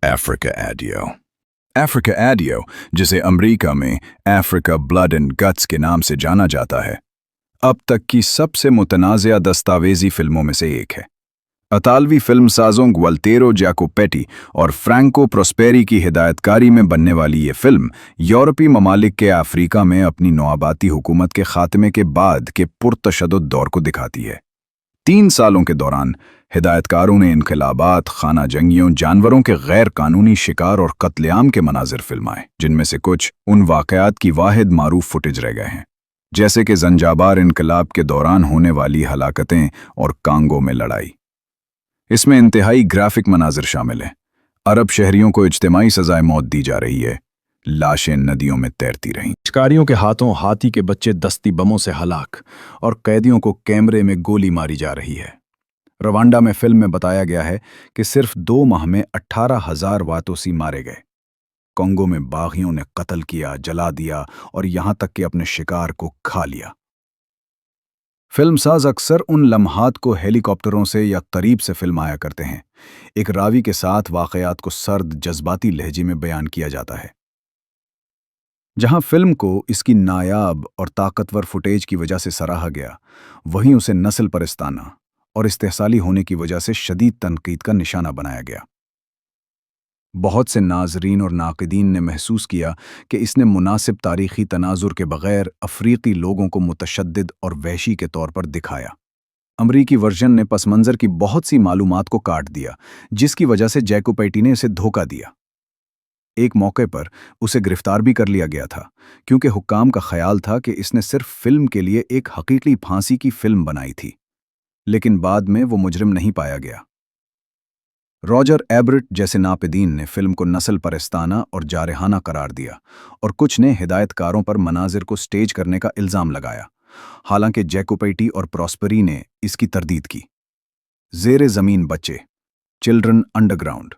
Africa audio. Africa audio, जिसे America में Africa blood and guts के नाम से जाना जाता है, अब तक की सबसे मुतनाज़िया दस्तावेजी फिल्मों में से एक है। इतालवी फिल्मसाजों ग्वाल्टेरो जैकोपेटी और फ्रैंको प्रोस्पेरी की हिदायतकारी में बनने वाली ये फिल्म यूरोपीय ममालिक के अफ्रीका में अपनी नौआबाती हुकूमत के खात्मे के बाद के पुरतशद्दुद दौर को दिखाती है। 3 सालों के दौरान हिदायतकारों ने इनकलाबात, खाना जंगियों, जानवरों के गैर कानूनी शिकार और कत्लेआम के मनाजिर फिल्माए, जिनमें से कुछ उन वाक़यात की वाहिद मारूफ फुटेज रह गए हैं, जैसे कि ज़ंजाबार इनकलाब के दौरान होने वाली हलाकतें और कांगो में लड़ाई। इसमें इंतहाई ग्राफिक मनाजिर शामिल हैं। अरब शहरियों को इज्तिमाई सजाए मौत दी जा रही है, लाशें नदियों में तैरती रहीं, शिकारियों के हाथों हाथी के बच्चे दस्ती बमों से हलाक और कैदियों को कैमरे में गोली मारी जा रही है। रवांडा में फिल्म में बताया गया है कि सिर्फ 2 माह में 18,000 वातोसी मारे गए। कोंगो में बागियों ने कत्ल किया, जला दिया और यहां तक कि अपने शिकार को खा लिया। फिल्मसाज अक्सर उन लम्हात को हेलीकॉप्टरों से या करीब से फिल्माया करते हैं। एक रावी के साथ वाक़यात को सर्द, जज्बाती लहजे में बयान किया जाता है। जहां फिल्म को इसकी नायाब और ताकतवर फुटेज की वजह से सराहा गया, वहीं उसे नस्ल परस्ताना और इस्तेहसाली होने की वजह से शदीद तनकीद का निशाना बनाया गया। बहुत से नाजरीन और नाक़िदीन ने महसूस किया कि इसने मुनासिब तारीख़ी तनाजुर के बग़ैर अफ़रीकी लोगों को मुतशद्दिद और वहशी के तौर पर दिखाया। अमरीकी वर्जन ने पस मंज़र की बहुत सी मालूमात को काट दिया, जिसकी वजह से जैकोपेटी ने इसे धोखा दिया। एक मौके पर उसे गिरफ्तार भी कर लिया गया था, क्योंकि हुक्काम का ख्याल था कि इसने सिर्फ फिल्म के लिए एक हकीकी फांसी की फिल्म बनाई थी, लेकिन बाद में वो मुजरिम नहीं पाया गया। रॉजर एबर्ट जैसे नापिदीन ने फिल्म को नस्ल परस्ताना और जारहाना करार दिया, और कुछ ने हिदायतकारों पर मनाजिर को स्टेज करने का इल्ज़ाम लगाया, हालांकि जैकोपेटी और प्रॉस्पेरी ने इसकी तरदीद की। ज़ेरे ज़मीन बच्चे, चिल्ड्रन अंडरग्राउंड,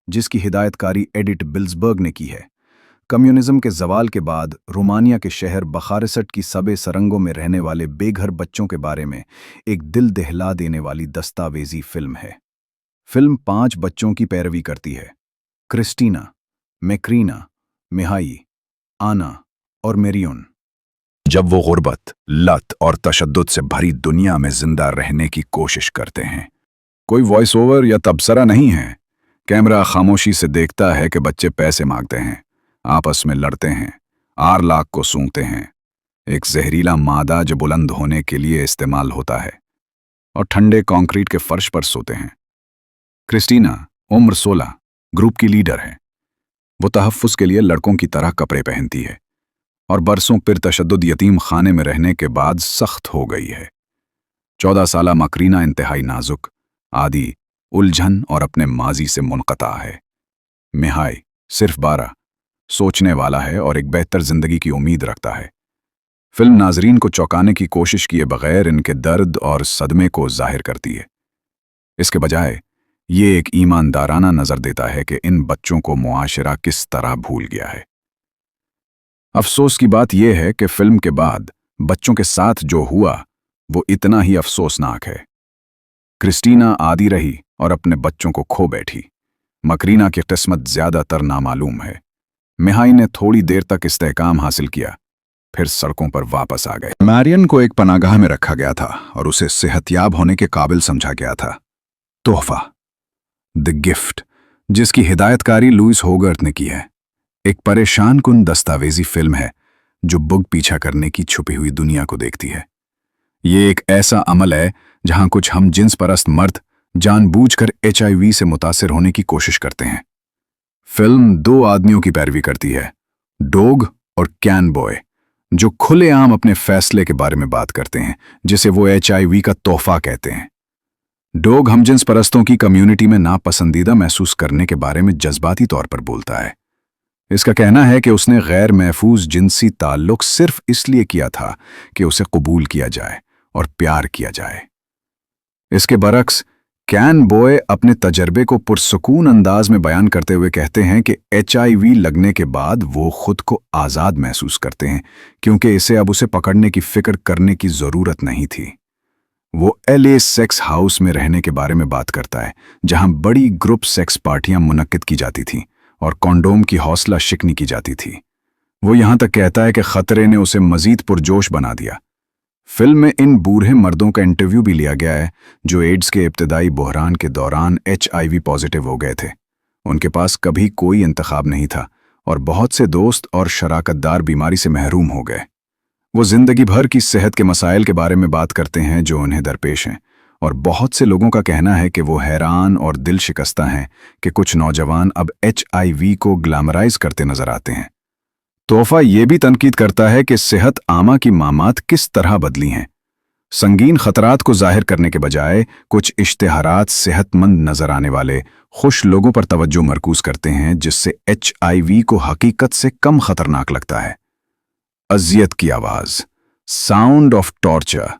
जिसकी हिदायतकारी एडिट बिल्सबर्ग ने की है, कम्युनिज्म के ज़वाल के बाद रोमानिया के शहर बखारसट की सबे सरंगों में रहने वाले बेघर बच्चों के बारे में एक दिल दहला देने वाली दस्तावेजी फिल्म है। फिल्म 5 बच्चों की पैरवी करती है: क्रिस्टीना, मैक्रीना, मिहाई, आना और मेरियन। जब वो गुर्बत, लत और तशद्दुद से भरी दुनिया में जिंदा रहने की कोशिश करते हैं। कोई वॉइस ओवर या तबसरा नहीं है। कैमरा खामोशी से देखता है कि बच्चे पैसे मांगते हैं, आपस में लड़ते हैं, आर लाख को सूंघते हैं, एक जहरीला मादा जो बुलंद होने के लिए इस्तेमाल होता है, और ठंडे कंक्रीट के फर्श पर सोते हैं। क्रिस्टीना, उम्र 16, ग्रुप की लीडर है। वो तहफ़्फ़ुज़ के लिए लड़कों की तरह कपड़े पहनती है और बरसों फिर तशद्दुद यतीम खाने में रहने के बाद सख्त हो गई है। 14 साला मकरीना इंतहाई नाजुक, आदी, उलझन और अपने माजी से मुनक़ता है। मिहाई सिर्फ 12, सोचने वाला है और एक बेहतर जिंदगी की उम्मीद रखता है। फिल्म नाजरीन को चौंकाने की कोशिश किए बगैर इनके दर्द और सदमे को जाहिर करती है। इसके बजाय ये एक ईमानदाराना नज़र देता है कि इन बच्चों को मुआशरा किस तरह भूल गया है। अफसोस की बात यह है कि फिल्म के बाद बच्चों के साथ जो हुआ वो इतना ही अफसोसनाक है। क्रिस्टीना आदी रही और अपने बच्चों को खो बैठी। मकरीना की किस्मत ज़्यादातर नामालूम है। मिहाई ने थोड़ी देर तक इस्तेहकाम हासिल किया, फिर सड़कों पर वापस आ गए। मैरियन को एक पनागाह में रखा गया था और उसे सेहतयाब होने के काबिल समझा गया था। तोहफा, द गिफ्ट, जिसकी हिदायतकारी लुइस होगर्थ ने की है, एक परेशान कुन दस्तावेजी फिल्म है जो बुग पीछा करने की छुपी हुई दुनिया को देखती है। ये एक ऐसा अमल है जहां कुछ हम जिन्स परस्त मर्द जानबूझकर HIV से मुतासिर होने की कोशिश करते हैं। फिल्म 2 आदमियों की पैरवी करती है, डोग और कैन बॉय, जो खुलेआम अपने फैसले के बारे में बात करते हैं, जिसे वो HIV का तोहफा कहते हैं। डोग हमजिन्स परस्तों की कम्युनिटी में नापसंदीदा महसूस करने के बारे में जज्बाती तौर पर बोलता है। इसका कहना है कि उसने गैर महफूज जिनसी ताल्लुक सिर्फ इसलिए किया था कि उसे कबूल किया जाए और प्यार किया जाए। इसके बरक्स कैन बॉय अपने तजर्बे को पुरसुकून अंदाज में बयान करते हुए कहते हैं कि HIV लगने के बाद वो खुद को आज़ाद महसूस करते हैं, क्योंकि इसे अब उसे पकड़ने की फिक्र करने की ज़रूरत नहीं थी। وہ LA सेक्स हाउस में रहने के बारे में बात करता है, जहां बड़ी ग्रुप सेक्स पार्टियां मुनक्किद की जाती थीं और कॉन्डोम की हौसला शिकनी की जाती थी। वो यहां तक कहता है कि खतरे ने उसे मजीद पुरजोश बना दिया। फिल्म में इन बूढ़े मर्दों का इंटरव्यू भी लिया गया है जो एड्स के इब्तदाई बहरान के दौरान HIV पॉजिटिव हो गए थे। उनके पास कभी कोई इंतखाब नहीं था और बहुत से दोस्त और शराकतदार बीमारी से महरूम हो गए। वो जिंदगी भर की सेहत के मसाइल के बारे में बात करते हैं जो उन्हें दरपेश हैं, और बहुत से लोगों का कहना है कि वो हैरान और दिल शिकस्ता हैं कि कुछ नौजवान अब HIV को ग्लैमराइज करते नजर आते हैं। तोहफा ये भी तनकीद करता है कि सेहत आमा की मामात किस तरह बदली हैं। संगीन खतरात को जाहिर करने के बजाय कुछ इश्तिहारात सेहतमंद नजर आने वाले खुश लोगों पर तवज्जो मरकूज करते हैं, जिससे HIV को हकीकत से कम खतरनाक लगता है। अजियत की आवाज, साउंड ऑफ टॉर्चर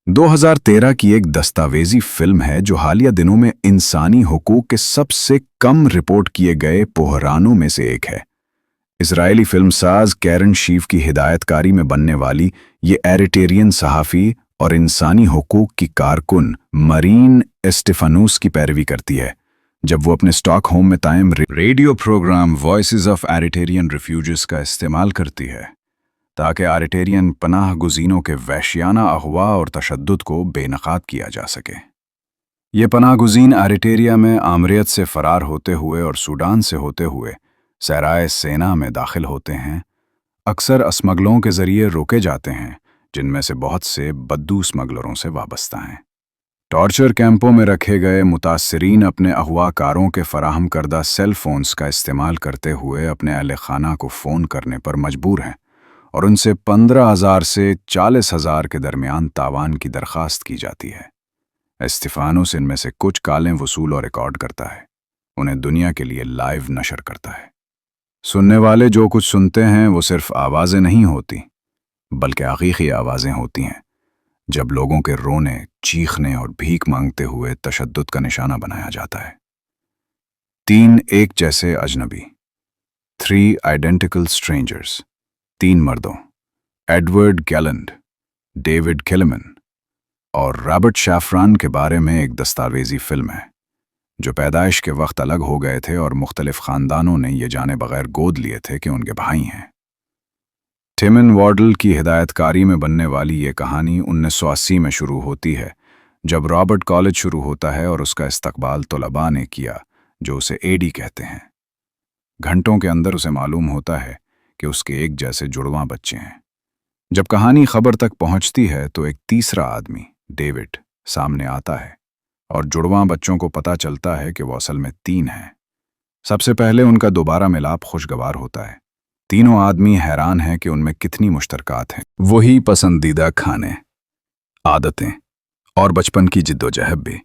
2013 की एक दस्तावेजी फिल्म है जो हालिया दिनों में इंसानी हुकूक के सबसे कम रिपोर्ट किए गए बहरानों में से एक है। इजरायली फिल्मसाज कैरन शीफ की हिदायतकारी में बनने वाली ये एरिटेरियन सहाफ़ी और इंसानी हुकूक की कारकुन मरीन एस्टेफानूस की पैरवी करती है, जब वो अपने स्टॉकहोम में कायम radio program voices of Eritrean refugees का इस्तेमाल करती है ताकि एरिटेरियन पनाह गुज़ीनों के वहशियाना अगवा और तशद्दुद को बेनकाब किया जा सके। ये पनाह गुज़ीन एरिटेरिया में आमरियत से फ़रार होते हुए और सूडान से होते हुए सराय सेना में दाखिल होते हैं। अक्सर स्मगलों के ज़रिए रोके जाते हैं, जिनमें से बहुत से बद्दू स्मगलरों से वाबस्ता हैं। टॉर्चर कैंपों में रखे गए मुतासरीन अपने अगवाकारों के फराहम करदा सेल फोन्स का इस्तेमाल करते हुए अपने अहल खाना को फ़ोन करने पर मजबूर हैं और उनसे 15,000 से 40,000 के दरमियान तावान की दरख्वास्त की जाती है। एस्टेफानोस इनमें से कुछ कालें वसूल और रिकॉर्ड करता है, उन्हें दुनिया के लिए लाइव नशर करता है। सुनने वाले जो कुछ सुनते हैं वो सिर्फ आवाज़ें नहीं होती, बल्कि हकीकी आवाज़ें होती हैं, जब लोगों के रोने, चीखने और भीख मांगते हुए तशद्दुद का निशाना बनाया जाता है। 3 एक जैसे अजनबी, 3 आइडेंटिकल स्ट्रेंजर्स, 3 मर्दों, एडवर्ड गैलंड, डेविड किलेमन और रॉबर्ट शैफरान के बारे में एक दस्तावेजी फिल्म है, जो पैदाइश के वक्त अलग हो गए थे और मुख्तलिफ ख़ानदानों ने ये जाने बगैर गोद लिए थे कि उनके भाई हैं। टिमन वॉर्डल की हिदायतकारी में बनने वाली ये कहानी 1980 में शुरू होती है, जब रॉबर्ट कॉलेज शुरू होता है और उसका इस्तकबाल तलबा ने किया जो उसे एडी कहते हैं। घंटों के अंदर उसे मालूम होता है कि उसके एक जैसे जुड़वां बच्चे हैं। जब कहानी खबर तक पहुंचती है तो एक तीसरा आदमी, डेविड, सामने आता है और जुड़वां बच्चों को पता चलता है कि वो असल में 3 हैं। सबसे पहले उनका दोबारा मिलाप खुशगवार होता है। तीनों आदमी हैरान हैं कि उनमें कितनी मुश्तरकात हैं। वही पसंदीदा खाने, आदतें और बचपन की जिद्दोजहद भी।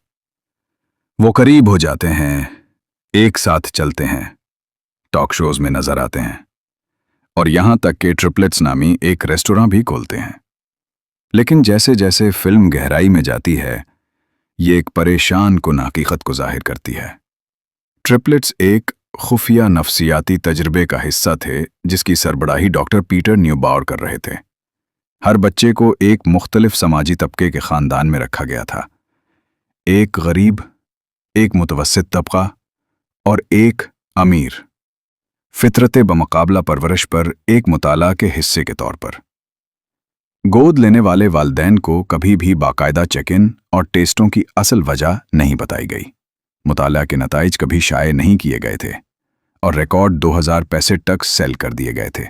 वो करीब हो जाते हैं, एक साथ चलते हैं, टॉक शोज में नजर आते हैं और यहां तक कि ट्रिपलेट्स नामी एक रेस्टोरेंट भी खोलते हैं। लेकिन जैसे जैसे फिल्म गहराई में जाती है, ये एक परेशान कुन हकीकत को जाहिर करती है। ट्रिपलेट्स एक खुफिया नफ्सियाती तजर्बे का हिस्सा थे जिसकी सरबराही डॉक्टर पीटर न्यूबाउर कर रहे थे। हर बच्चे को एक मुख्तलिफ समाजी तबके के ख़ानदान में रखा गया था, एक गरीब, एक मुतवस्सित तबका और एक अमीर, फितरत बमुकाबला परवरिश पर एक मुताला के हिस्से के तौर पर। गोद लेने वाले वालिदैन को कभी भी बाकायदा चेक इन और टेस्टों की असल वजह नहीं बताई गई। मुताला के नताइज कभी शाये नहीं किए गए थे और रिकॉर्ड 2065 तक सेल कर दिए गए थे।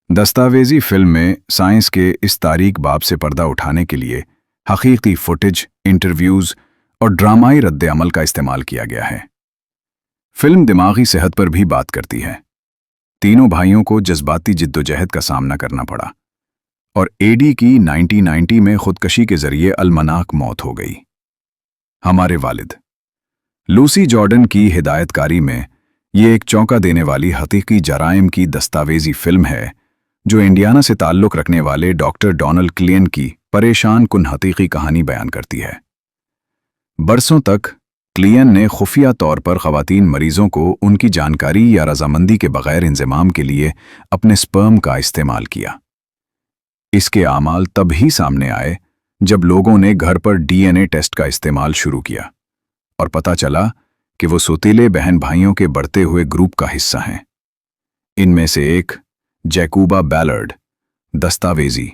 दस्तावेजी फिल्म में साइंस के इस तारीक बाब से पर्दा उठाने के लिए हकीकी फुटेज, इंटरव्यूज़ और ड्रामाई रद्द अमल का इस्तेमाल किया गया है। फिल्म दिमागी सेहत पर भी बात करती है। तीनों भाइयों को जज्बाती जिद्दोजहद का सामना करना पड़ा और एडी की 1990 में खुदकशी के जरिए अलमनाक मौत हो गई। हमारे वालिद लूसी जॉर्डन की हिदायतकारी में ये एक चौंका देने वाली हकीकी जराइम की दस्तावेजी फिल्म है जो इंडियाना से ताल्लुक़ रखने वाले डॉक्टर डोनाल्ड क्लियन की परेशान कुन हकीकी कहानी बयान करती है। बरसों तक क्लियन ने खुफिया तौर पर ख़वातीन मरीज़ों को उनकी जानकारी या रजामंदी के बग़ैर इंज़माम के लिए अपने स्पर्म का इस्तेमाल किया। इसके आमाल तब ही सामने आए जब लोगों ने घर पर डीएनए टेस्ट का इस्तेमाल शुरू किया और पता चला कि वो सौतेले बहन भाइयों के बढ़ते हुए ग्रुप का हिस्सा हैं। इनमें से एक जैकूबा बैलर्ड दस्तावेजी